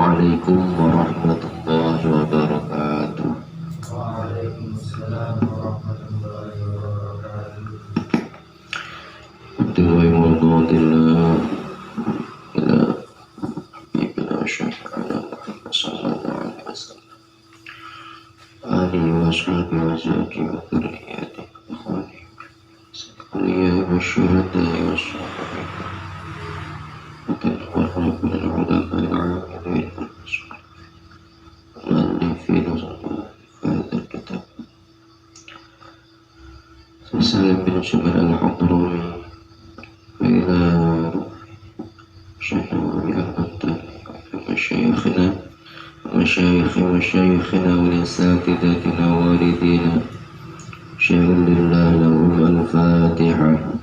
Assalamualaikum warahmatullahi wabarakatuh. Waalaikumsalam warahmatullahi wabarakatuh. Tuwai mawdudillah ila ibna syafi'ana Muhammad sallallahu alaihi wasallam alihi wa sahbihi wa zaki wa dhurriyyati akhwani kulliya wa syuhada'i wa syahada'i وتنورهم من العلماء العاملين والمؤلفين في هذا الكتاب سالم بن جبل الحضرمي وإلى شيخنا البطاني ومشايخنا ومشايخنا ولأساتذتنا ووالدينا شهد لله لهم الفاتحة.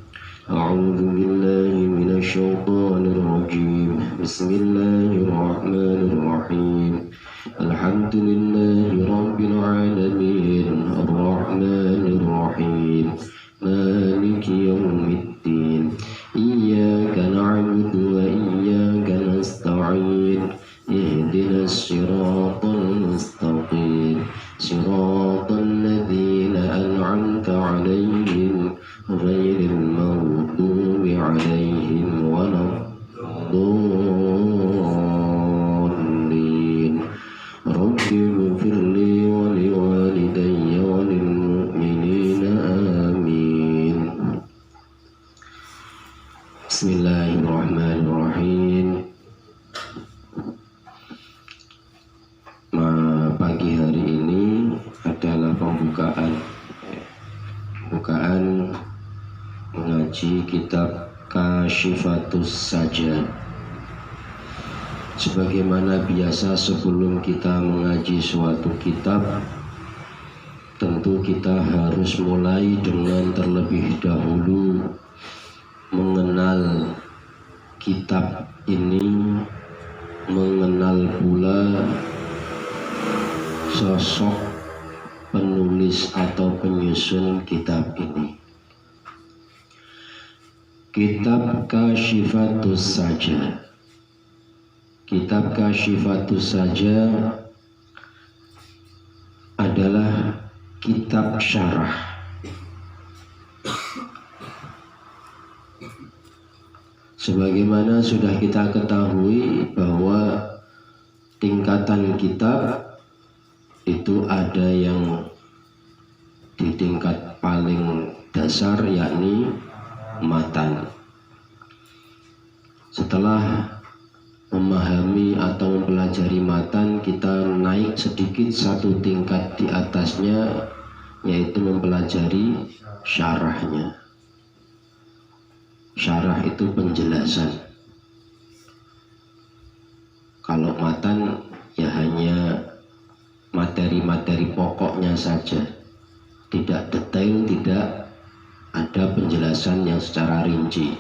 أعوذ بالله من الشيطان الرجيم. بسم الله الرحمن الرحيم. الحمد لله رب العالمين الرحمن الرحيم مالك يوم الدين إياك نعبد وإياك نستعين اهدنا الصراط المستقيم صراط الذين أنعمت عليهم غير المغضوب عليهم ولا الضالين. رب اغفر لي ولوالدي وللمؤمنين آمين. بسم الله الرحمن الرحيم. Pagi hari ini adalah pembukaan mengaji kitab Kashifatus Sajad. Sebagaimana biasa, sebelum kita mengaji suatu kitab, tentu kita harus mulai dengan terlebih dahulu mengenal kitab ini, mengenal pula sosok penulis atau penyusun kitab ini. Kitab Kashifatus Sajad. Kitab Kashifatus Sajad adalah kitab syarah. Sebagaimana sudah kita ketahui bahwa tingkatan kitab itu ada yang di tingkat paling dasar, yakni matan. Setelah memahami atau mempelajari matan, kita naik sedikit satu tingkat di atasnya, yaitu mempelajari syarahnya. Syarah itu penjelasan. Kalau matan ya hanya materi-materi pokoknya saja, tidak detail, tidak ada penjelasan yang secara rinci.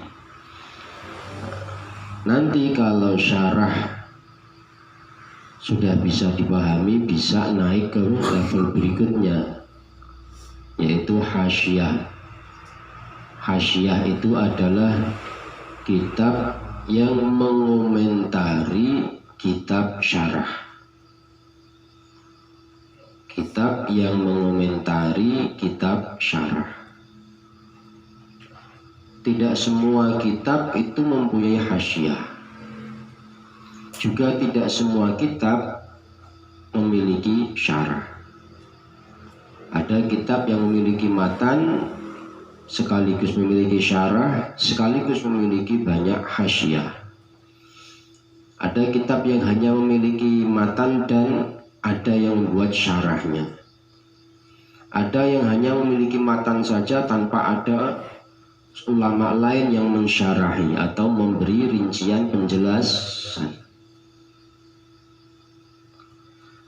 Nanti kalau syarah sudah bisa dipahami, bisa naik ke level berikutnya, yaitu hasyiyah. Hasyiyah itu adalah kitab yang mengomentari kitab syarah. Kitab yang mengomentari kitab syarah. Tidak semua kitab itu mempunyai hasyiyah. Juga tidak semua kitab memiliki syarah. Ada kitab yang memiliki matan, sekaligus memiliki syarah, sekaligus memiliki banyak hasyiyah. Ada kitab yang hanya memiliki matan dan ada yang membuat syarahnya. Ada yang hanya memiliki matan saja tanpa ada ulama lain yang mensyarahi atau memberi rincian penjelasan.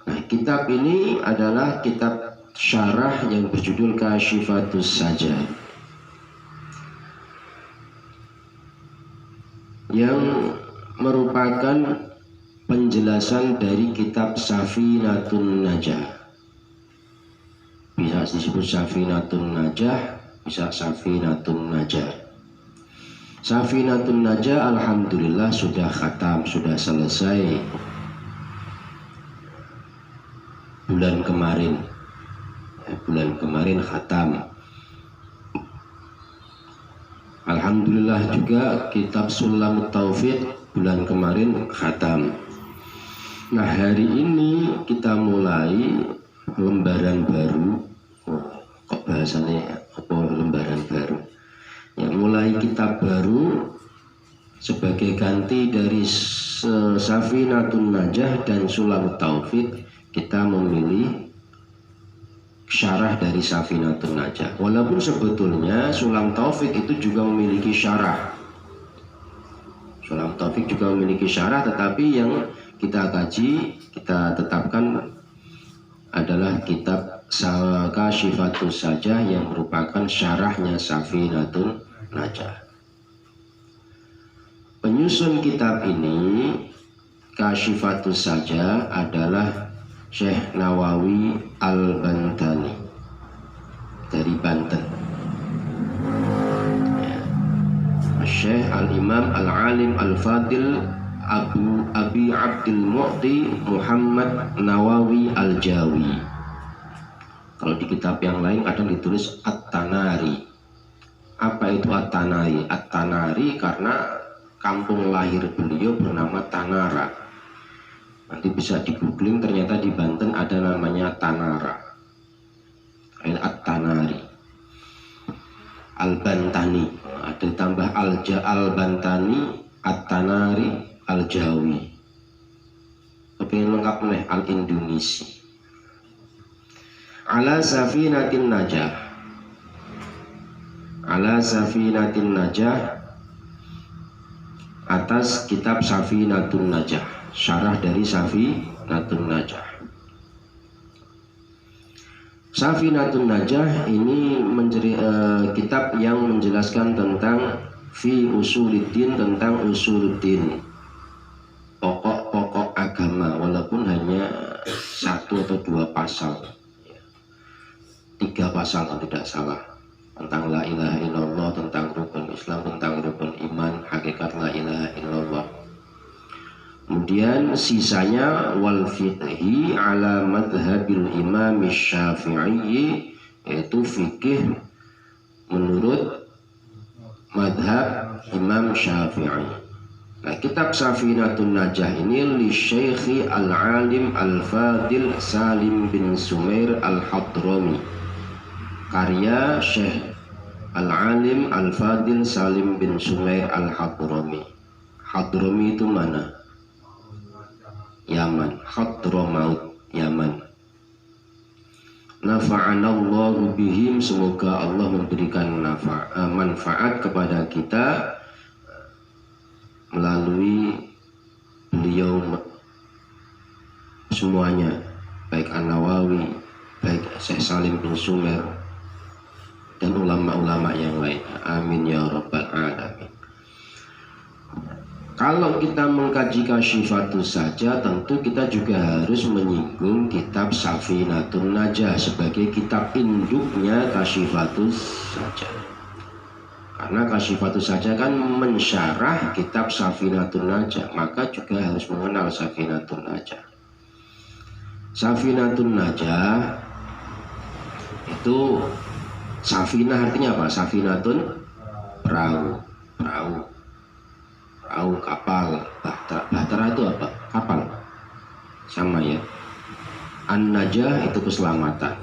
Nah, kitab ini adalah kitab syarah yang berjudul Kashifatus Sajad, yang merupakan penjelasan dari kitab Safinatun Najah. Bisa disebut Safinatun Najah, bisa Safinatun Najah. Safinatun Najah alhamdulillah sudah khatam, sudah selesai. bulan kemarin. Bulan kemarin khatam. Alhamdulillah juga kitab Sulamut Taufiq bulan kemarin khatam. Nah, hari ini kita mulai lembaran baru. Kok bahasannya apa lembaran baru? Ya, mulai kitab baru sebagai ganti dari Safinatun Najah dan Sulamut Taufiq. Kita memilih syarah dari Safinatun Najah. Walaupun sebetulnya Sulam Taufik itu juga memiliki syarah. Sulam Taufik juga memiliki syarah, tetapi yang kita kaji, kita tetapkan adalah kitab Kasyifatus Sajah yang merupakan syarahnya Safinatun Najah. Penyusun kitab ini Kasyifatus Sajah adalah Syekh Nawawi Al-Bantani dari Banten. Ya. Syekh Al-Imam Al-Alim Al-Fadil Abi Abdul Mu'ti Muhammad Nawawi Al-Jawi. Kalau di kitab yang lain kadang ditulis At-Tanari. Apa itu At-Tanari? At-Tanari karena kampung lahir beliau bernama Tanara. Nanti bisa di googling, ternyata di Banten ada namanya Tanara, At-Tanari. Al-Bantani, ada tambah Al-Bantani, At-Tanari, Al-Jawi. Kepingin lengkap nih Al-Indonesi. Ala Safinatin Najah. Ala Safinatin Najah, atas kitab Safinatun Najah, syarah dari Safinatun Najah. Safinatun Najah ini kitab yang menjelaskan tentang fi usuluddin, tentang usuluddin, pokok-pokok agama, walaupun hanya 1 atau 2 pasal, 3 pasal kalau tidak salah, tentang la ilaha illallah, tentang rukun Islam, tentang rukun iman, hakikat la ilaha illallah. Kemudian sisanya wal fiqhi ala madhabil imam Syafi'i, yaitu fikih menurut madhab Imam Syafi'i. Nah, kitab Safinatun Najah ini li Syekhi Al-Alim Al-Fadil Salim bin Sumair Al-Hadrami, karya Syekh Al-Alim Al-Fadil Salim bin Sumair Al-Hadrami. Hadrami itu mana? Yaman. Hadramaut, Yaman. Nafa'anallahu bihim, semoga Allah memberikan manfaat kepada kita melalui beliau semuanya, baik An-Nawawi, baik Syekh Salim bin Sumair, dan ulama-ulama yang lain. Amin ya rabbal alamin. Kalau kita mengkaji Kasyifatus Sajah, tentu kita juga harus menyinggung kitab Safinatun Najah sebagai kitab induknya Kasyifatus Sajah. Karena Kasyifatus Sajah kan mensyarah kitab Safinatun Najah, maka juga harus mengenal Safinatun Najah. Safinatun Najah itu, Safinah artinya apa? Safinatun perahu, kapal. Bahtera itu apa? Kapal. Sama ya. An-Najah itu keselamatan.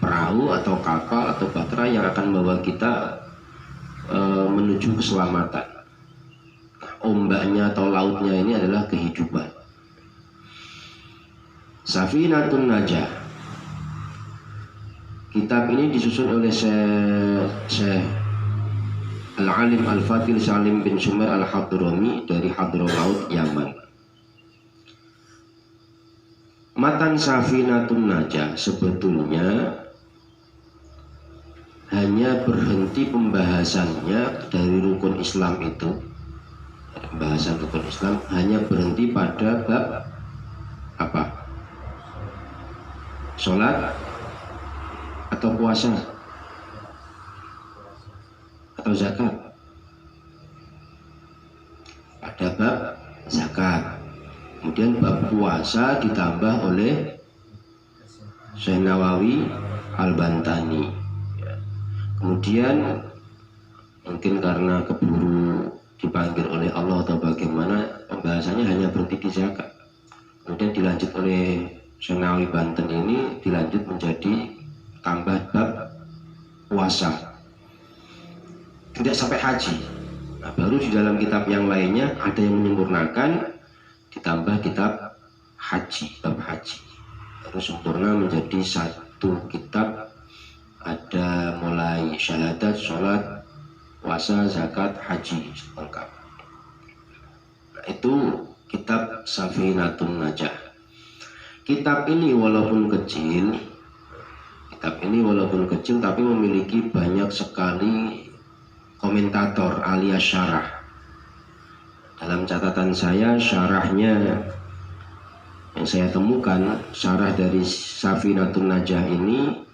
Perahu atau kapal atau bahtera yang akan membawa kita menuju keselamatan. Ombaknya atau lautnya ini adalah kehidupan. Safinatun Najah, kitab ini disusun oleh Syekh Al-Alim Al-Fadil Salim bin Sumair Al-Hadrami dari Hadramaut, Yaman. Matan Safinatun Najah sebetulnya hanya berhenti pembahasannya dari rukun Islam itu. Pembahasan rukun Islam hanya berhenti pada bab apa? Sholat atau puasa atau zakat. Pada bab zakat, kemudian bab puasa ditambah oleh Syekh Nawawi Al-Bantani. Kemudian mungkin karena keburu dipanggil oleh Allah atau bagaimana, pembahasannya hanya berhenti di zakat. Kemudian dilanjut oleh Syekh Nawawi Banten ini, dilanjut menjadi tambah bab puasa, tidak sampai haji. Nah, baru di dalam kitab yang lainnya ada yang menyempurnakan, ditambah kitab haji, bab haji, baru sempurna menjadi satu kitab. Ada mulai syahadat, sholat, puasa, zakat, haji lengkap. Nah, itu kitab Safinatun Najah. Kitab ini walaupun kecil tapi memiliki banyak sekali komentator alias syarah. Dalam catatan saya, syarahnya yang saya temukan, syarah dari Safinatun Najah ini,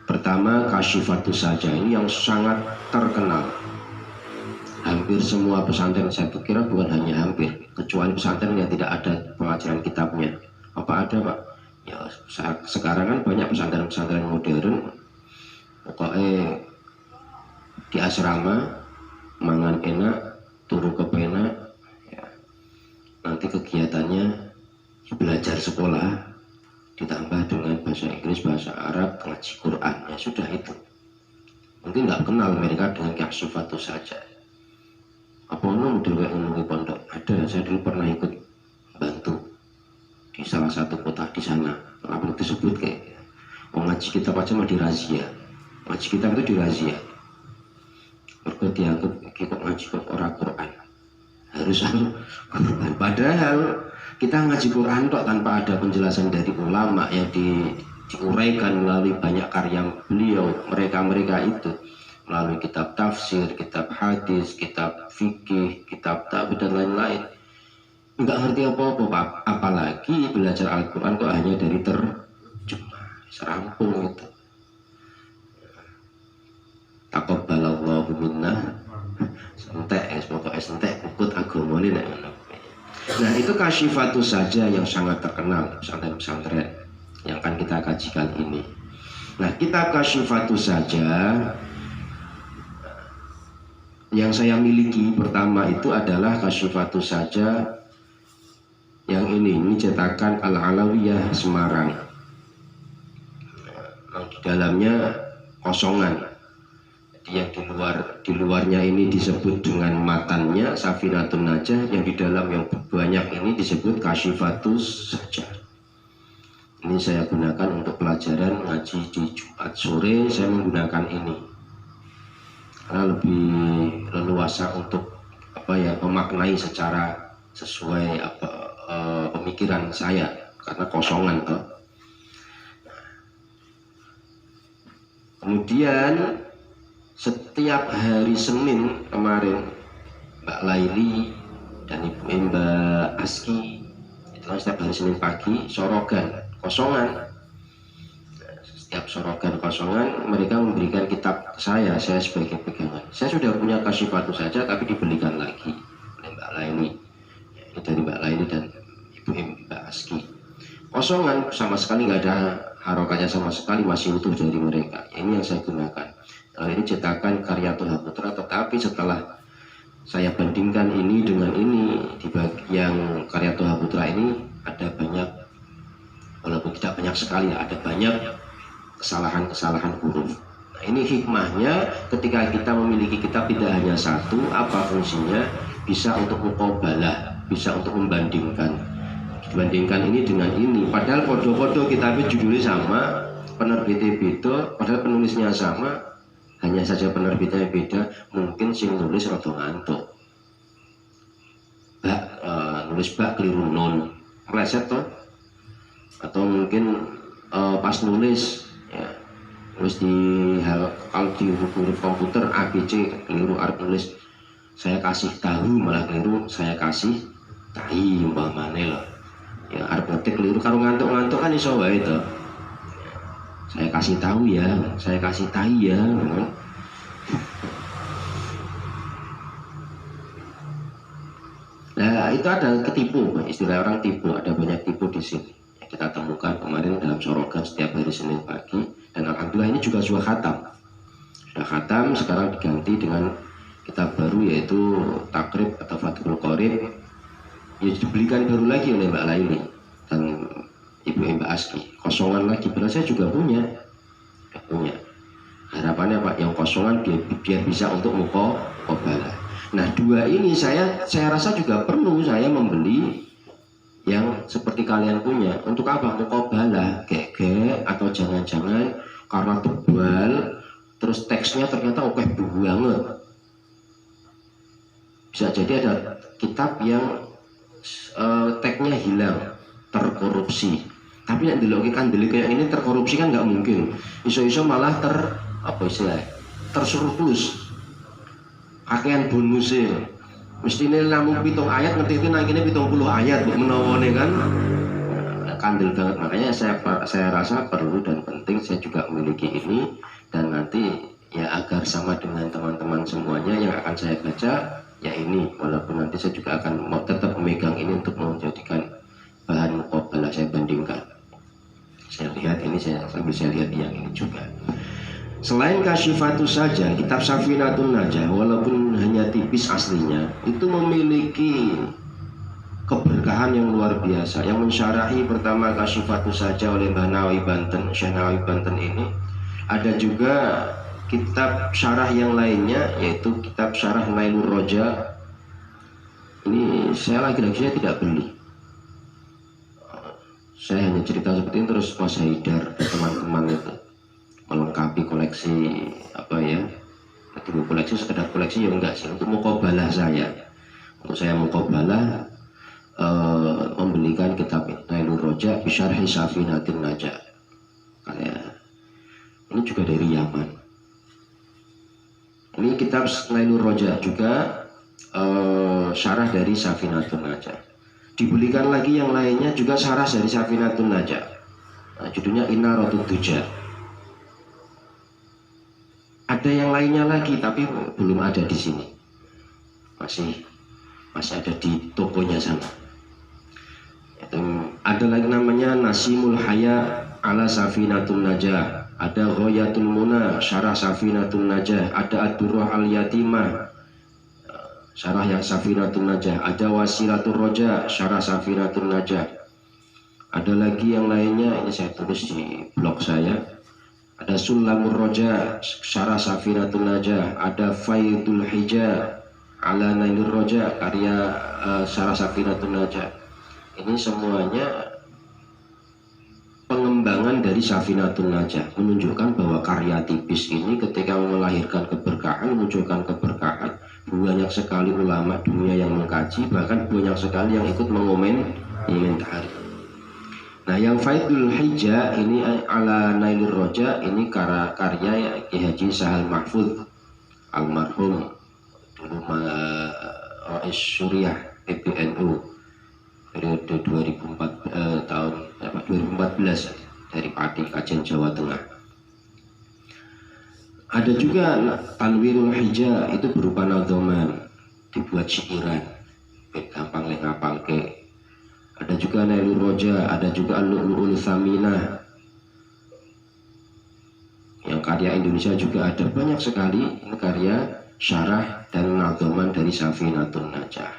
pertama Kasyifatus Saja, ini yang sangat terkenal. Hampir semua pesantren, saya kira bukan hanya hampir, kecuali pesantren yang tidak ada pengajaran kitabnya. Apa ada, Pak? Ya, sekarang kan banyak pesantren-pesantren modern, pokoknya di asrama mangan enak, turu kepenak, ya. Nanti kegiatannya belajar sekolah ditambah dengan bahasa Inggris, bahasa Arab, ngaji Quran, ya sudah itu. Mungkin nggak kenal mereka dengan Kasyifatus Saja. Apa model kayak ngomongin pondok? Ada, saya dulu pernah ikut bantu di salah satu kota di sana. Kenapa disebut kayak ngaji kitab aja mah dirazia. Ngaji kitab itu dirazia. Mereka dianggap kok ngaji kok orang Quran. Harus Quran. Padahal kita ngaji Quran kok tanpa ada penjelasan dari ulama yang diuraikan melalui banyak karya beliau, mereka itu melalui kitab tafsir, kitab hadis, kitab fikih, kitab ta'wid dan lain-lain. Enggak ngerti apa-apa, Pak. Apalagi belajar Al-Quran kok hanya dari terjemah, serampung itu. Taqabbalallahu minna, sentek, pokoknya sentek, ukut agama ini. Nah, itu Kasyifatus Saja yang sangat terkenal pesantren-pesantren yang akan kita kaji kali ini. Nah, kitab Kasyifatus Saja yang saya miliki pertama itu adalah Kasyifatus Saja yang ini cetakan Al-Alawiyah Semarang. Nah, di dalamnya kosongan. Yang di luarnya ini disebut dengan matannya Safinatun Najah, yang di dalam yang banyak ini disebut Kasyifatus Saja. Ini saya gunakan untuk pelajaran ngaji di Jumat sore, saya menggunakan ini karena lebih leluasa untuk memaknai secara sesuai pemikiran saya, karena kosongan toh. Kemudian setiap hari Senin kemarin Mbak Laili dan Ibu Mbak Aski itu setiap hari Senin pagi sorogan kosongan. Setiap sorogan kosongan mereka memberikan kitab ke saya sebagai pegangan. Saya sudah punya Kasyifatus Saja tapi dibelikan lagi oleh Mbak Laili. Ini dari Mbak Laili dan Ibu Mbak Aski. Kosongan sama sekali nggak ada harokatnya sama sekali, masih utuh dari mereka. Ini yang saya gunakan. Ini cetakan karya Toha Putra, tetapi setelah saya bandingkan ini dengan ini, di yang karya Toha Putra ini ada banyak, walaupun tidak banyak sekali, ada banyak kesalahan-kesalahan huruf. Nah, ini hikmahnya ketika kita memiliki kitab tidak hanya satu, apa fungsinya? Bisa untuk muqabalah, bisa untuk membandingkan. Dibandingkan ini dengan ini, padahal foto-foto kitabnya judulnya sama, penerbitnya beda, padahal penulisnya sama. Hanya saja penerbitnya beda, mungkin sing nulis rada ngantuk. Nulis bak keliru nun, meleset toh. Atau mungkin pas nulis ya, nulis kalau di huruf komputer ABC keliru, arep nulis saya kasih tahu malah keliru, saya kasih tahi umpamane loh. Ya arep ngetik keliru karo ngantuk-ngantuk kan iso wae to. Saya kasih tahu ya, saya kasih tahi ya. Nah, itu ada ketipu, istilah orang tipu, ada banyak tipu di sini. kita temukan kemarin dalam sorogan setiap hari Senin pagi, dan alhamdulillah ini juga sudah khatam, sekarang diganti dengan kitab baru yaitu Takrib atau Fathul Qorib, ya dibelikan baru lagi oleh Mbak Laili dan Ibu Mbak Aski, kosongan lagi, padahal saya juga punya. Harapannya Pak, yang kosongan biar bisa untuk muqabalah. Nah, dua ini saya rasa juga perlu saya membeli yang seperti kalian punya. Untuk apa? Muqabalah, gek atau jangan-jangan karena tebal terus teksnya ternyata oke banget. Bisa jadi ada kitab yang teksnya hilang, terkorupsi. Tapi yang dilakukan kayak ini terkorupsi kan nggak mungkin. Iso-iso malah tersurplus. Akean bonusnya. Mesti ini namun pitung ayat ngerti itu nang ini 70 ayat kok menawane kan. Kandel banget, makanya saya rasa perlu dan penting saya juga memiliki ini, dan nanti ya agar sama dengan teman-teman semuanya yang akan saya baca ya ini, walaupun nanti saya juga akan tetap memegang ini untuk menjadikan bahan muqabalah saya bandingkan. Saya lihat ini, sambil saya lihat yang ini juga. Selain Kasyifatus saja, kitab Safinatun Najah walaupun hanya tipis aslinya itu memiliki keberkahan yang luar biasa. Yang mensyarahi pertama Kasyifatus saja oleh Mbah Nawawi Banten, Syekh Nawawi Banten ini, ada juga kitab syarah yang lainnya yaitu kitab syarah Nailur Roja. Ini saya lagi-lagi tidak beli. Saya hanya cerita seperti ini, terus Mas Haidar dan teman-teman itu melengkapi koleksi koleksi sekedar koleksi ya enggak sih, untuk muqabalah saya. Untuk saya muqabalah membelikan kitab Nailur Roja bi syarhi Safinatin Najah. Ini juga dari Yaman. Ini kitab Nailur Roja juga syarah dari Safinatun Najah. Dibelikan lagi yang lainnya juga syarah dari Safinatun Najah. Nah, judulnya Inaratul Duja. Ada yang lainnya lagi tapi belum ada di sini. Masih ada di tokonya sana. Ada lagi namanya Nasimul Haya ala Safinatun Najah. Ada Ghayatul Muna syarah Safinatun Najah. Ada Ad-Durrah Al-Yatimah syarah yang Safinatun Najah. Ada Wasilatul Roja syarah Safinatun Najah. Ada lagi yang lainnya, ini saya tulis di blog saya. Ada Sulamur Roja syarah Safinatun Najah. Ada Faidul Hija ala Nailur Roja karya syarah Safinatun Najah. Ini semuanya pengembangan dari Safinatun Najah, menunjukkan bahwa karya tipis ini ketika melahirkan keberkahan, memunculkan keberkahan. Banyak sekali ulama dunia yang mengkaji, bahkan banyak sekali yang ikut mengomentari. Nah, yang Faidul Hija ini ala Nailur Roja ini karya Ki Haji Sahal Mahfud almarhum dulu Rais Suriah PBNU periode 2014 dari Pati Kajen Jawa Tengah. Ada juga Tanwirul Hija, itu berupa nadhoman dibuat syairan, gampang ngapal ke. Ada juga Nailur Roja, ada juga Al-Lu'lu'ul Thaminah yang karya Indonesia juga ada, banyak sekali. Ini karya syarah dan nadhoman dari Safinatun Najah.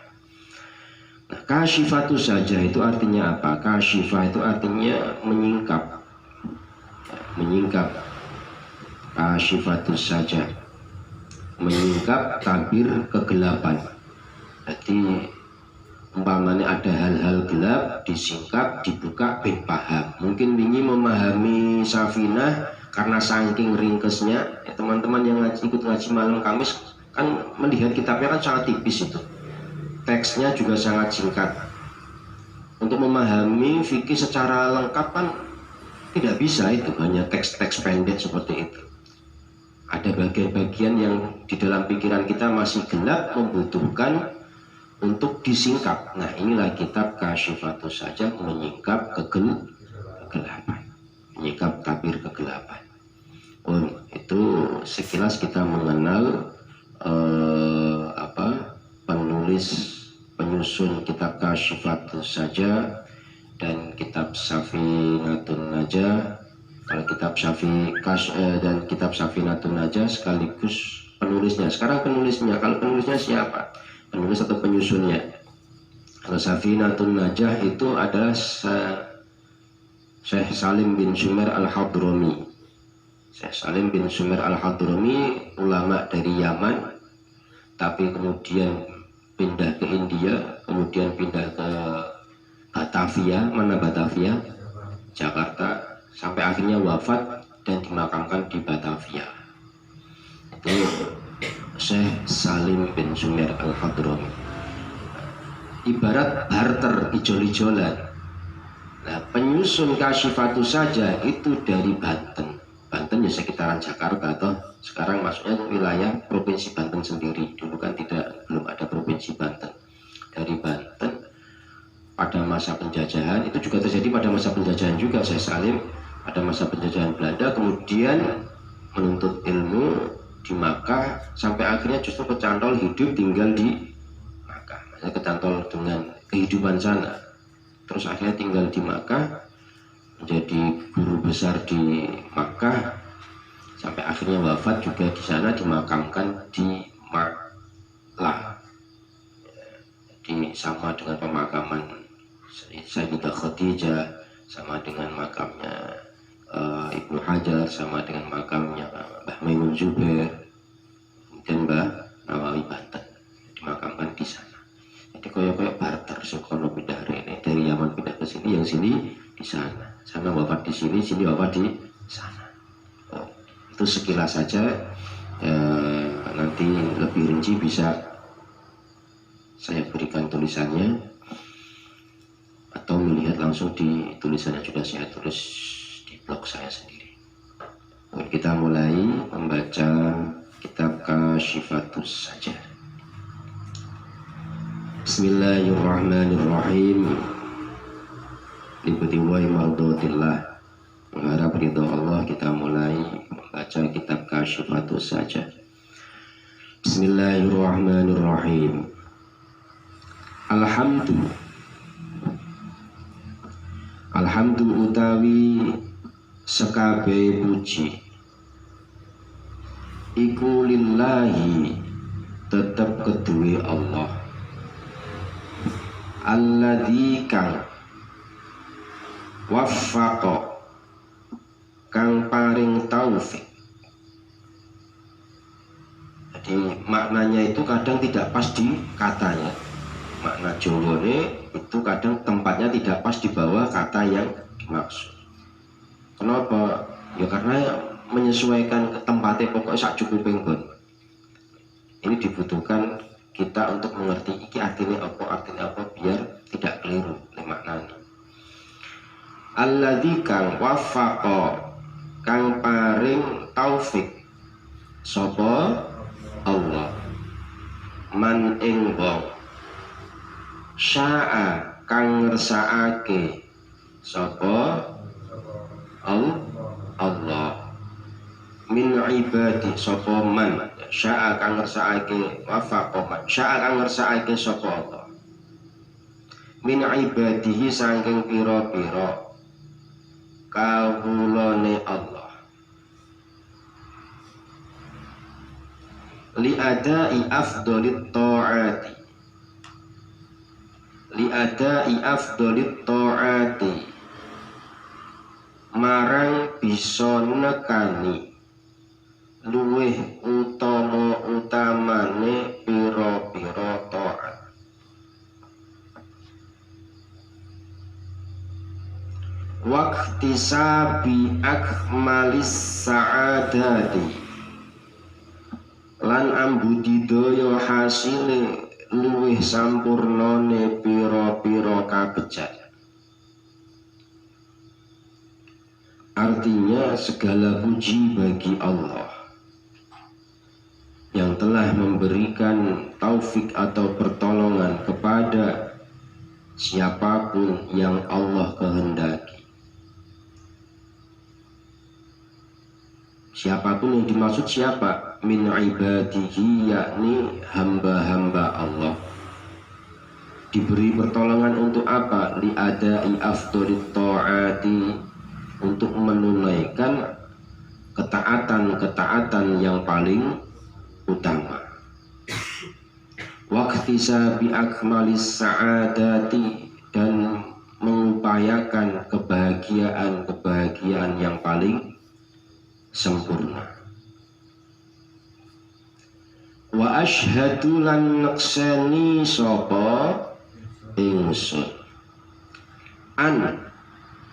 Nah, Kasyifatus saja itu artinya apa? Kasyifah itu artinya menyingkap. Kasyifatus saja menyingkap tabir kegelapan. Jadi umpamanya ada hal-hal gelap disingkap, dibuka, ben paham. Mungkin ingin memahami Safinah karena saking ringkesnya, ya, teman-teman yang ikut ngaji malam Kamis kan melihat kitabnya kan sangat tipis itu. Teksnya juga sangat singkat. Untuk memahami fikih secara lengkap kan tidak bisa, itu hanya teks-teks pendek seperti itu. Ada bagian-bagian yang di dalam pikiran kita masih gelap, membutuhkan untuk disingkap. Nah, inilah kitab Kasyifatus saja, menyingkap kegelapan, menyingkap tabir kegelapan. Itu sekilas kita mengenal penulis penyusun kitab Kasyifatus saja dan kitab Safinatun Najah. Kalau kitab dan kitab Safinatun Najah sekaligus penulisnya. Sekarang penulisnya, kalau penulisnya siapa? Penulis atau penyusunnya? Kalau Safinatun Najah itu adalah Syekh Salim bin Sumer Al-Hadrami. Syekh Salim bin Sumer Al-Hadrami, ulama dari Yaman, tapi kemudian pindah ke India, kemudian pindah ke Batavia. Mana Batavia? Jakarta, sampai akhirnya wafat dan dimakamkan di Batavia. Itu Syekh Salim bin Sumer Al-Hadrami. Ibarat barter, ijol-ijolan. Nah, penyusun Kasyifatus saja itu dari Banten. Banten ya sekitaran Jakarta, atau sekarang maksudnya wilayah provinsi Banten sendiri. Dulu kan belum ada provinsi Banten. Dari Banten pada masa penjajahan, itu juga terjadi pada masa penjajahan juga. Syekh Salim pada masa penjajahan Belanda kemudian menuntut ilmu di Makkah sampai akhirnya justru kecantol hidup tinggal di Makkah. Maksudnya kecantol dengan kehidupan sana. Terus akhirnya tinggal di Makkah, menjadi guru besar di Makkah sampai akhirnya wafat juga di sana, dimakamkan di Makkah. Jadi sama dengan pemakaman Sayyidah Khadijah, sama dengan makamnya Ibnu Hajar, sama dengan makamnya Mbah Maimun Zubair, kemudian Mbah Nawawi Banten, dimakamkan di sana. Jadi koyok-koyok barter, sekolah pindah ini dari Yaman pindah ke sini, yang sini di sana, sana wafat di sini, sini wafat di sana. Itu sekilas saja. Nanti lebih rinci bisa saya berikan tulisannya, atau melihat langsung di tulisannya juga saya tulis di blog saya sendiri. Kita mulai membaca kitab Kasyifatus saja. Bismillahirrahmanirrahim. Ibtiwai mardotillah, mengharap ridho Allah, kita mulai membaca kitab Kasyifatus saja. Bismillahirrahmanirrahim. Alhamdu utawi sekabe puji iku lillahi tetep kedue Allah, alladzi kang waffaqa kang paring taufik. Jadi maknanya itu kadang tidak pas di katanya. Makna Jawane itu kadang tempatnya tidak pas di bawah kata yang dimaksud. Kenapa? Ya karena menyesuaikan ke tempatnya, pokoknya sak cukuping pun. Ini dibutuhkan kita untuk mengerti iki artinya apa biar tidak keliru maknanya. Alladzi kang waffaqa kang paring taufik sapa Allah, man ing wong sya'a kang ngersakake sapa Allah, min ibadi sapa man sya'a kang ngersakake waffaqa man sya'a kang ngersakake sapa Allah, min ibadihi saking pira-pira kawulane Allah, li adai afdhalit ta'ati, li adai afdhalit ta'ati, marang bisa nekani luweh utamane pira-pira ta'at. Waqtisabi akmalis sa'adati, lan ambudidaya hasile luwih sampurnane pira-pira kabejat. Artinya segala puji bagi Allah yang telah memberikan taufik atau pertolongan kepada siapapun yang Allah kehendaki. Siapapun yang dimaksud siapa? Min ibadihi, yakni hamba-hamba Allah. Diberi pertolongan untuk apa? liadai afdhalit ta'ati, untuk menunaikan ketaatan-ketaatan yang paling utama. Waqtisabi akmalis sa'adati, dan mengupayakan kebahagiaan-kebahagiaan yang paling sempurna. Wa asyhadu lan nakseni sapa ingsun an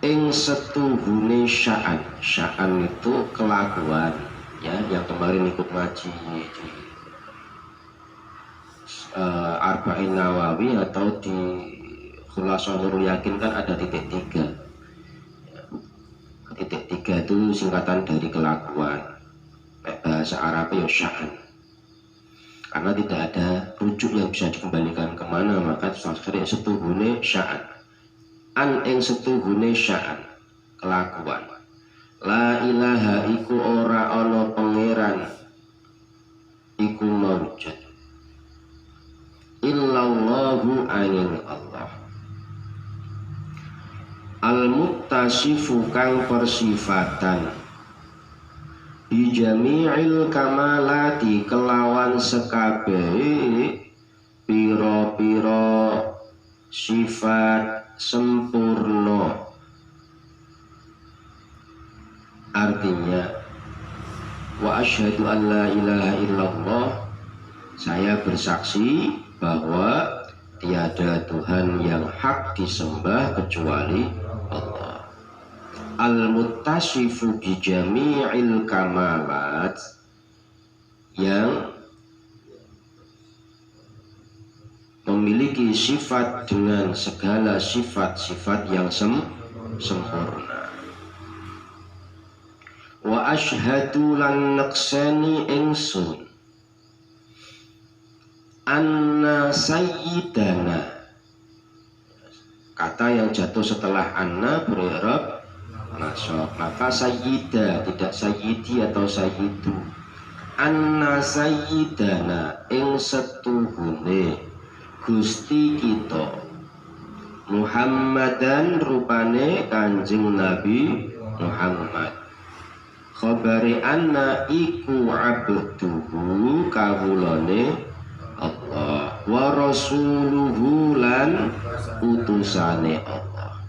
ing setuhune sya'an. Sya'an itu kelakuan, ya, yang kemarin ikut ngaji di Arba'in Nawawi atau di Khulasatul Nurul Yakin kan ada titik 3. Titik 3 itu singkatan dari kelakuan. Bahasa Arabnya ya sya'an. Karena tidak ada rujuk yang bisa dikembalikan kemana, maka sesuai setuhune sya'an. An ing setuhune sya'an, kelakuan. La ilaha iku ora ana pangeran iku maujud illallahu angin Allah. Al-muttasifu kang persifatan bijami'il kamalati kelawan sekabehe piro-piro sifat sempurna. Artinya wa asyhadu an la ilaha illallah, saya bersaksi bahwa tiada Tuhan yang hak disembah kecuali Allah. Al-muttasifu bi jami'il kamalat, yang memiliki sifat dengan segala sifat-sifat yang sempurna. Wa asyhadu lan nakseni ingsun anna sayyidana, kata yang jatuh setelah anna ber'irab nasab, maka sayyida tidak sayyidi atau sayyidu. Anna sayyidana ing setuhune Gusti kita Muhammadan, rupane Kanjeng Nabi Muhammad. Khabari anna iku abduhu kawulane Allah, wa rasuluhu lan utusane Allah.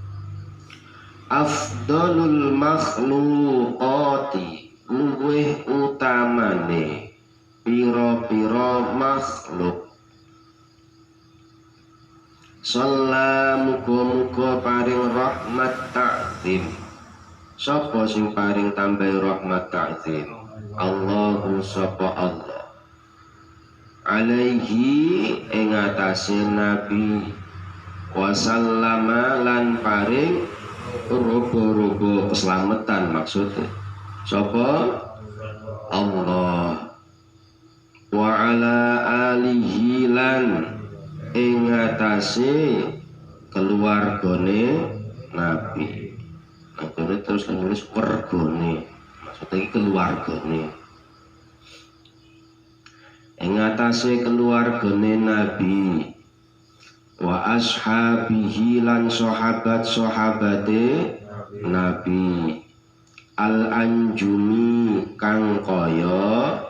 Afdalul makhluqati, luweh utamane piro-piro makhluk. Salam muga-muga paring rahmat ta'zim. Sapa sing paring tambahi rahmat ta'zim? Allahu sapa Allah. Alaihi ing atase Nabi, wasallama lan paring robo-robo keselamatan, maksudnya sapa? Allah. Wa ala alihi lan ing atase keluargane Nabi. Nah, terus nulis wargane, maksudnya keluargane. Ing atase keluargane Nabi, wa ashabihi lan sahabat-sahabate Nabi, al anjumi kang kaya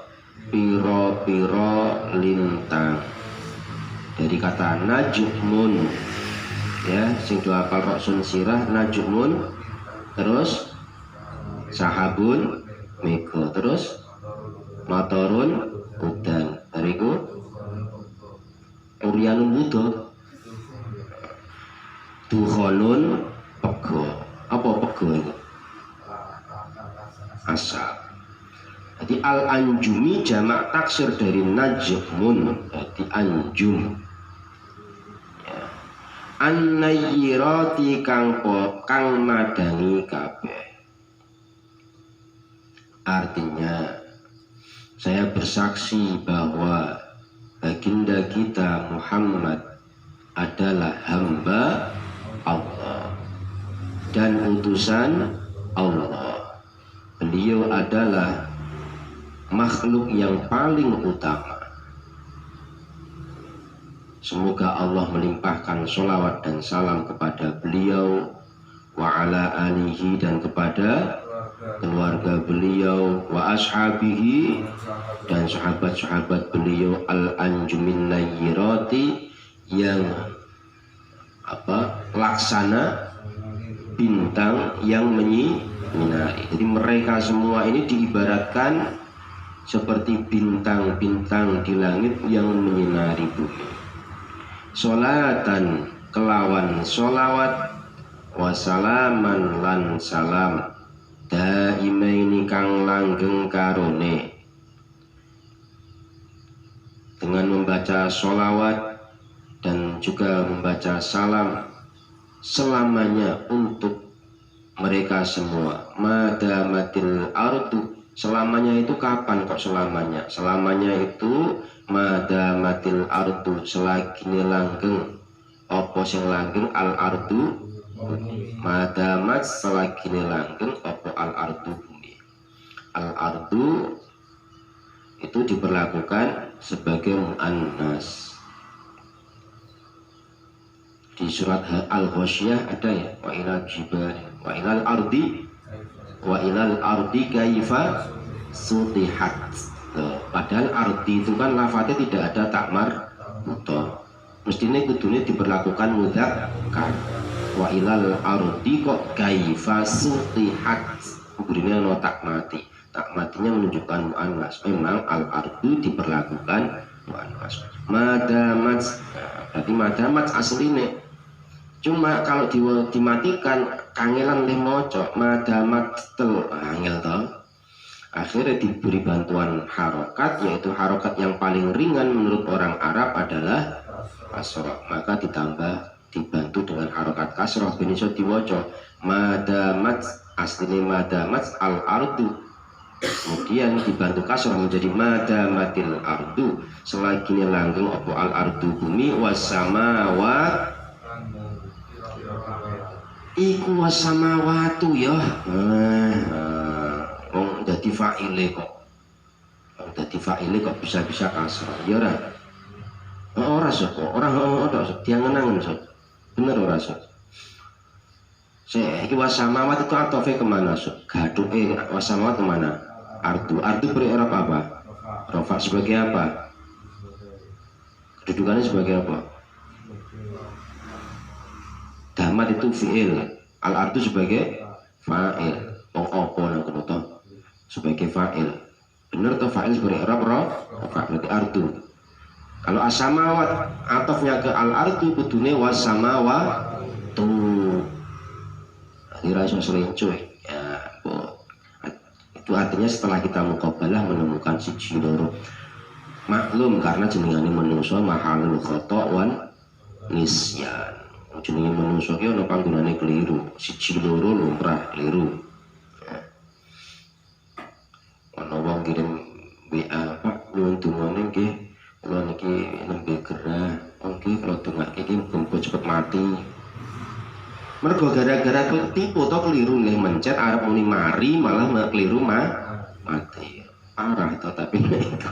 piro-piro lintang. Dari kata najmun, ya, sing do hafal Roksun Sirah, najmun, terus sahabun mego, terus matorun udan, bariku uryanun wudo, dukhonun pego. Apa pego itu? Asal. Jadi al-anjumi jamak taksir dari najmun, jadi anjum. Ya. An-nayyirati kang madangi kabeh. Artinya, saya bersaksi bahwa baginda kita Muhammad adalah hamba Allah dan utusan Allah. Beliau adalah makhluk yang paling utama. Semoga Allah melimpahkan sholawat dan salam kepada beliau, wa ala alihi, dan kepada keluarga beliau, wa ashabihi, dan sahabat-sahabat beliau, al-anjumin nayyirati, yang laksana bintang yang menyinari. Jadi mereka semua ini diibaratkan seperti bintang-bintang di langit yang menyinari bumi. Sholatan kelawan sholawat, wasalaman lan salam, daimaini kang langgeng karone. Dengan membaca sholawat dan juga membaca salam selamanya untuk mereka semua. Madamatil ardu, selamanya itu kapan kok selamanya? Selamanya itu madamatil ardu, selagi langgeng. Apa sing langgeng? Al ardu, madamat, selagi langgeng apa al ardu, bumi. Al ardu itu diperlakukan sebagai muannas. Di surat Al-Ghasyiyah ada ya, wa ilal jibali wa ilal ardi kaifa sutihat. Padahal ardi itu kan lafadznya tidak ada takmar muto, mestinya kudunya diperlakukan mudzakkar. Wa ilal ardi kok kaifa sutihat, kudunya no tak mati. Tak matinya menunjukkan muannas. Memang al ardu diperlakukan muannas. Madamat, berarti madamat aslinya. Cuma kalau dimatikan kangelan le moco madamat tel angel toh. Akhirnya diberi bantuan harokat, yaitu harokat yang paling ringan menurut orang Arab adalah kasroh, maka dibantu dengan harokat kasroh. Beniso diwoco madamat, aslinya madamat al ardu, kemudian dibantu kasroh menjadi madamatil ardu, selagi langgeng opo al ardu bumi, wasamawat iku wasamawatu ya. Wong dadi fa'ile kok. Wong dadi fa'ile kok bisa-bisa kasroh. Ya ora. Ora sok, ora diangen-angen sok. Bener ora sok. Iki wasamawat itu atofe kemana sok? Gaduke wasamawat kemana? Ardu. Ardu beri-Arab apa? Rofa sebagai apa? Kedudukannya sebagai apa? Damat itu fi'il, al-ardu sebagai fa'il. Opo nang kono sebagai fa'il. Bener toh fa'il sebagai Arab rofa, berarti ardu. Kalau asamawat atofnya ke al-ardu kudune wasamawatu. Ini rasa selincuh ya, itu artinya setelah kita muqabalah menemukan siji loro. Maklum karena jenengane manusa mahalul khata' wan nisyan. Jenenge manusa ki ana panggonane keliru, siji loro lumrah keliru. Ana wong kirim WA, Pak, nyuwun dungane nggih, kula niki nembe gerah, nggih kula dongake iki muga cepet mati. Mergo gara-gara tipu atau keliru nggih mencet arep muni mari malah keliru mati. Parah itu tapi itu.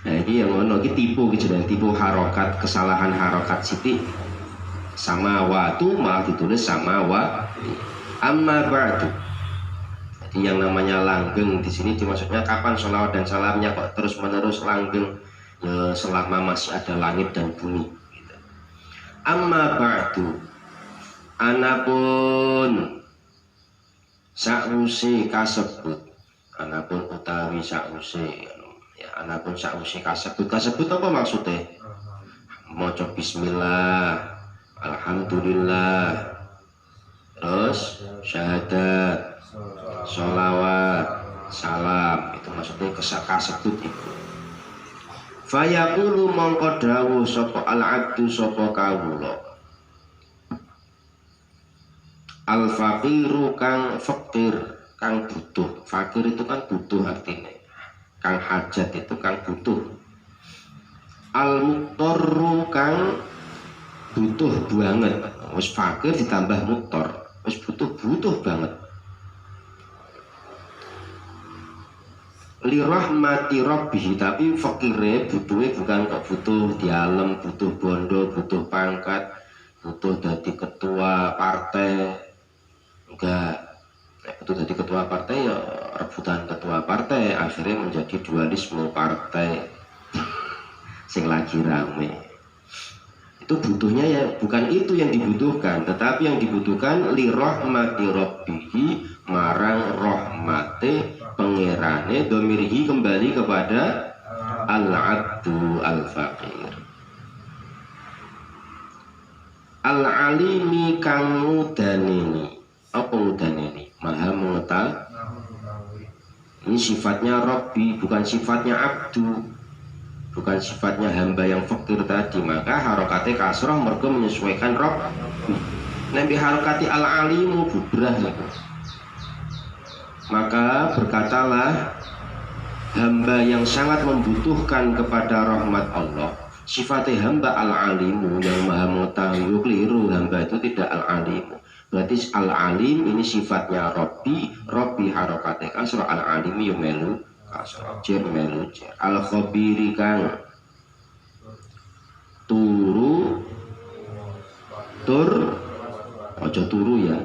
Nah, iki yang ngono iki tipu iki jenenge tipu harokat, kesalahan harokat sithik. Sama watu malah ditulis sama wa. Amma ba'du. Jadi yang namanya langgeng di sini dimaksudnya kapan sholawat dan salamnya kok terus menerus langgeng ya, selama masih ada langit dan bumi. Gitu. Amma ba'du. Anapun sa'usi kasebut, anapun utawi sa'usi ya, anapun sa'usi kasebut apa maksudnya? Maca bismillah, alhamdulillah, terus syahadat, sholawat, salam, itu maksudnya kasebut itu. Fayaqulu mongko dawuh sapa al-abdu sapa kawula, al-faqiru kang fakir, kang butuh. Fakir itu kan butuh artinya. Kang hajat itu kang butuh. Al-muttarru kang butuh banget. Wis fakir ditambah muttar, wis butuh banget. li rahmati rabbih, tapi fakire butuhe bukan kok butuh dialem, butuh bondo, butuh pangkat, butuh jadi ketua partai. Enggak, butuh jadi ketua partai ya rebutan ketua partai, akhirnya menjadi dualisme partai sing lagi rame. Itu butuhnya ya bukan itu yang dibutuhkan, tetapi yang dibutuhkan li rahmati rabbihi, marang rahmate pangerane, domirhi kembali kepada al-abdu al-faqir. Al-alimi kang mudanini, apa mudanini? Maha mengetahui. Ini sifatnya Rabbi, bukan sifatnya abdu, bukan sifatnya hamba yang fakir tadi. Maka harokati kasroh mergo menyesuaikan Rabbi. Nabi harokati al-alimu bubrah itu. Maka berkatalah hamba yang sangat membutuhkan kepada rahmat Allah, sifatnya hamba al-alimu yang maha mengetahui. Keliru, hamba itu tidak al-alimu. Berarti al-alim ini sifatnya Rabbi, Rabbi harokati kasroh, al-alimi yumelu kasroh melu al-khabiri kang turu tur ojo turu ya,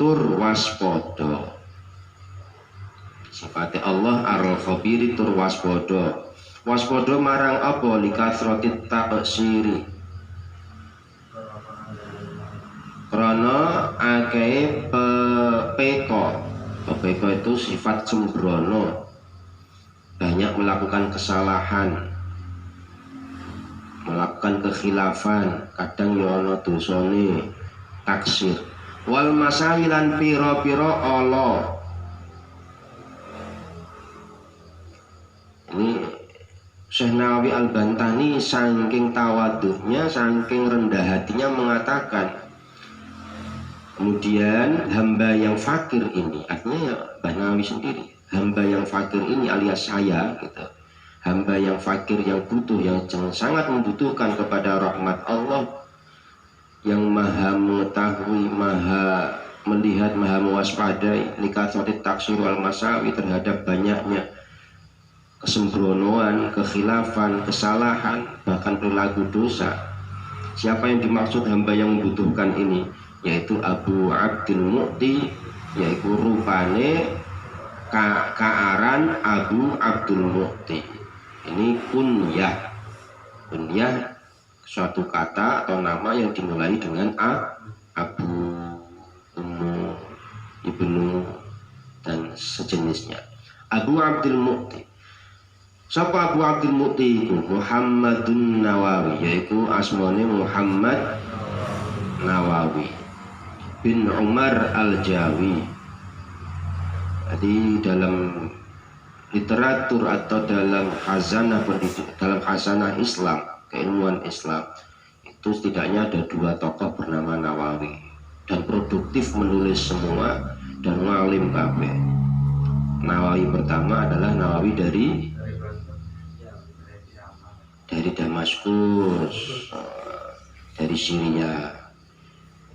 tur waspodo. Sifatnya Allah al-khabiri tur waspodo. Waspodo marang apa? Likasrotit taksiri, krana akeh pepeko. Pepeko itu sifat sembrono, banyak melakukan kesalahan, melakukan kekhilafan, kadang yono dosone taksir. Wal masawilan piro-piro Allah. Ini Syekh Nawawi Al-Bantani saking tawaduhnya, saking rendah hatinya mengatakan, kemudian hamba yang fakir ini, artinya ya Mbah Nawawi sendiri, hamba yang fakir ini alias saya gitu, hamba yang fakir, yang butuh, yang sangat membutuhkan kepada rahmat Allah, yang maha mengetahui, maha melihat, maha mewaspadai, likasrotit taksir wal masawi, terhadap banyaknya kesembronoan, kekhilafan, kesalahan, bahkan perilaku dosa. Siapa yang dimaksud hamba yang membutuhkan ini? Yaitu Abu Abdul Mu'ti, yaitu rupane kaaran Abu Abdul Mu'ti. Ini kunyah. Kunyah suatu kata atau nama yang dimulai dengan Abu, Ummu, Ibnu dan sejenisnya. Abu Abdul Mu'ti. Sapa Abu Abdul Mu'ti iku? Muhammadun Nawawi, yaitu asmane Muhammad Nawawi bin Umar Al-Jawi. Jadi dalam literatur atau dalam khazanah pendidik, dalam khazanah Islam, keilmuan Islam, itu setidaknya ada dua tokoh bernama Nawawi dan produktif menulis semua dan ngalim kabeh. Nawawi pertama adalah Nawawi dari Damaskus, dari Syria,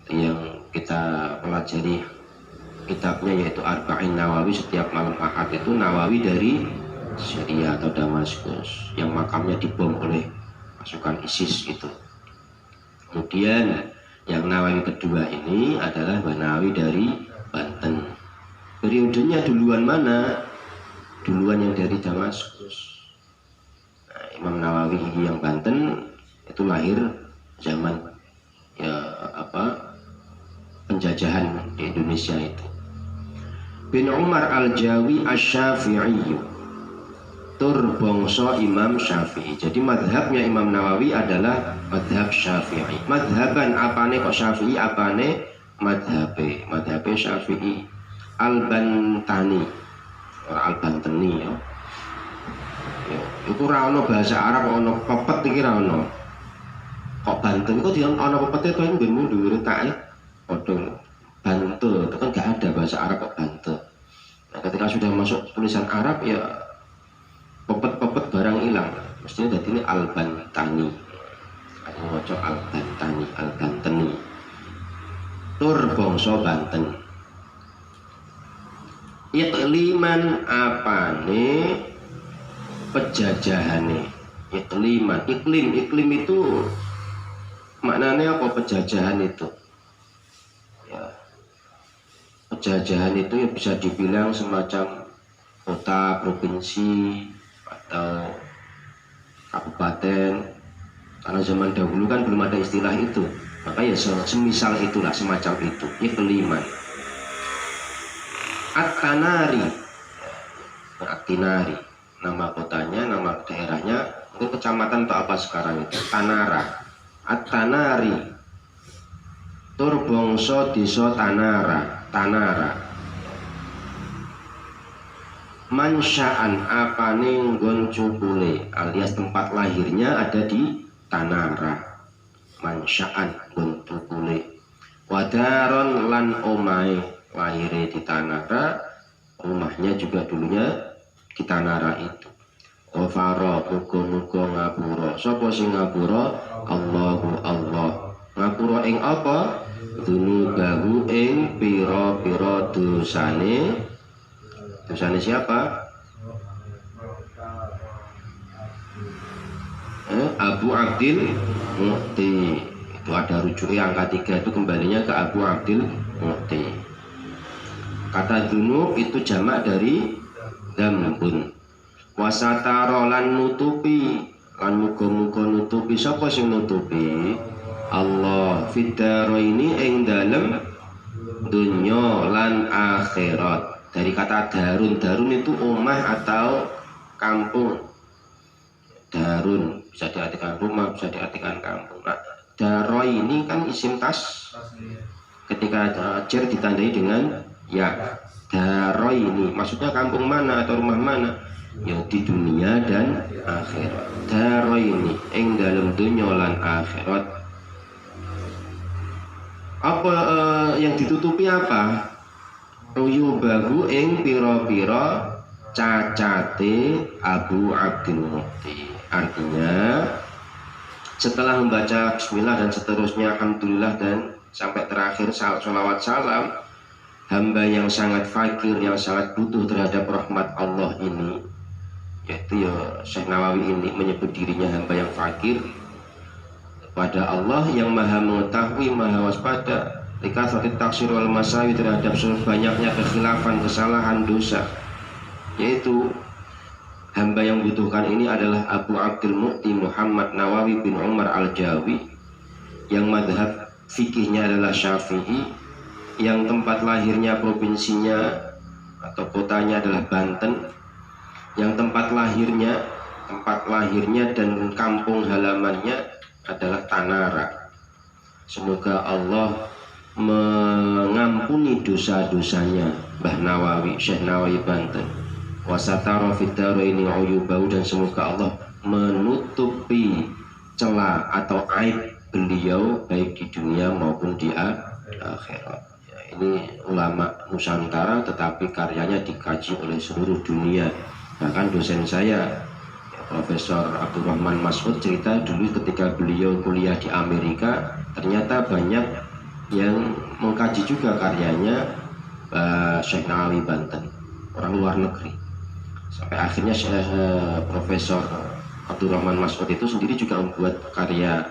yang kita pelajari kitabnya yaitu Arba'in Nawawi setiap malam Ahad. Itu Nawawi dari Syria atau Damaskus yang makamnya dibom oleh pasukan ISIS itu. Kemudian yang Nawawi kedua ini adalah Nawawi dari Banten. Periodenya duluan mana? Duluan yang dari Damaskus. Imam Nawawi yang Banten itu lahir zaman ya penjajahan di Indonesia itu. Bin Umar Al-Jawi Asy-Syafi'i, tur bangsa Imam Syafi'i. Jadi madhabnya Imam Nawawi adalah madhab Syafi'i. Madhaban apane kok Syafi'i, apane madhabe? Madhabe Syafi'i. Al-Bantani, orang Al-Bantani ya. Itu ora ono bahasa Arab, ono pepet iki ra ono. Kok Banten kok dia ono pepete to nggen mundur tak padha Banten, itu kan gak ada bahasa Arab kok Banten. Nah, ketika sudah masuk tulisan Arab ya pepet-pepet barang hilang. Mestinya jadi ini Al-Bantani. Aku ngocok Al-Bantani, Al-Bantani. Tur bangsa Banten. Ikliman apane penjajahane. Ikliman, iklim itu maknanya apa? Penjajahan itu ya, penjajahan itu ya bisa dibilang semacam kota, provinsi atau kabupaten, karena zaman dahulu kan belum ada istilah itu, maka ya semisal itulah, semacam itu ikliman. At-Tanari, At-Tinari, nama kotanya, nama daerahnya, itu kecamatan atau apa sekarang itu, Tanara. At-Tanari, tur bangsa desa Tanara, Tanara. Mansya'an apane nggon cukule, alias tempat lahirnya ada di Tanara. Mansya'an nggon cukule. Wadaron lan omahe, lahirnya di Tanara, rumahnya juga dulunya di Tanara itu. Wafaro muga-muga ngapura. Sapa sing ngapura? Allahu Allah. Ngapura ing apa? Dunubahu ing pira-pira dosane. Dosane siapa? Abu Abdil Mu'ti. Itu ada rujuknya, angka 3 itu kembalinya ke Abu Abdil Mu'ti. Kata dunub itu jamak dari dambun. Wasataro lan nutupi, lan muga-muga nutupi. Sapa sing nutupi? Allah fidaro ini ing dalem dunya lan akhirat. Dari kata darun, darun itu omah atau kampung. Darun bisa diartikan rumah, bisa diartikan kampung. Nah, daro ini kan isim tas. Ketika jar ditandai dengan ya, daro ini maksudnya kampung mana atau rumah mana? Ya di dunia dan akhirat. Daro ini ing dalam dunia lan akhirat. Apa yang ditutupi apa? Uyubahu ing pira-pira cacate Abu Abdil Mu'ti. Artinya setelah membaca bismillah dan seterusnya alhamdulillah dan sampai terakhir sholawat salam, hamba yang sangat fakir, yang sangat butuh terhadap rahmat Allah ini, yaitu ya Syekh Nawawi ini menyebut dirinya hamba yang fakir pada Allah yang maha mengetahui, maha waspada, likathrati taksir wal masawi, terhadap banyaknya kekhilafan, kesalahan, dosa. Yaitu hamba yang butuhkan ini adalah Abu Abdul Mu'ti Muhammad Nawawi bin Umar Al-Jawi, yang madhab fikihnya adalah Syafi'i, yang tempat lahirnya, provinsinya atau kotanya adalah Banten, yang tempat lahirnya dan kampung halamannya adalah Tanara. Semoga Allah mengampuni dosa-dosanya Mbah Nawawi, Syekh Nawawi Banten. Wasatara fidaraini uyubahu, dan semoga Allah menutupi celah atau aib beliau baik di dunia maupun di akhirat. Ya, ini ulama Nusantara tetapi karyanya dikaji oleh seluruh dunia. Bahkan dosen saya Profesor Abdurrahman Mas'ud cerita dulu ketika beliau kuliah di Amerika, ternyata banyak yang mengkaji juga karyanya Syekh Nawawi Banten, orang luar negeri. Sampai akhirnya Profesor Abdurrahman Mas'ud itu sendiri juga membuat karya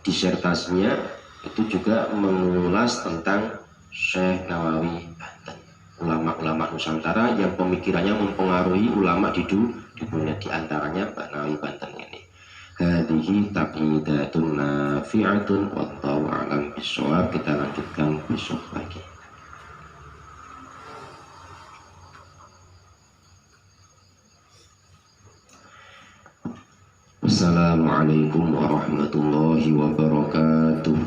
disertasinya itu juga mengulas tentang Syekh Nawawi Banten, ulama-ulama Nusantara yang pemikirannya mempengaruhi ulama di dunia, di antaranya Mbah Nawawi Banten ini. Hadhihi taqidatun nafi'atun wallahu a'lam bishawab. Kita lanjutkan besok lagi. Assalamualaikum warahmatullahi wabarakatuh.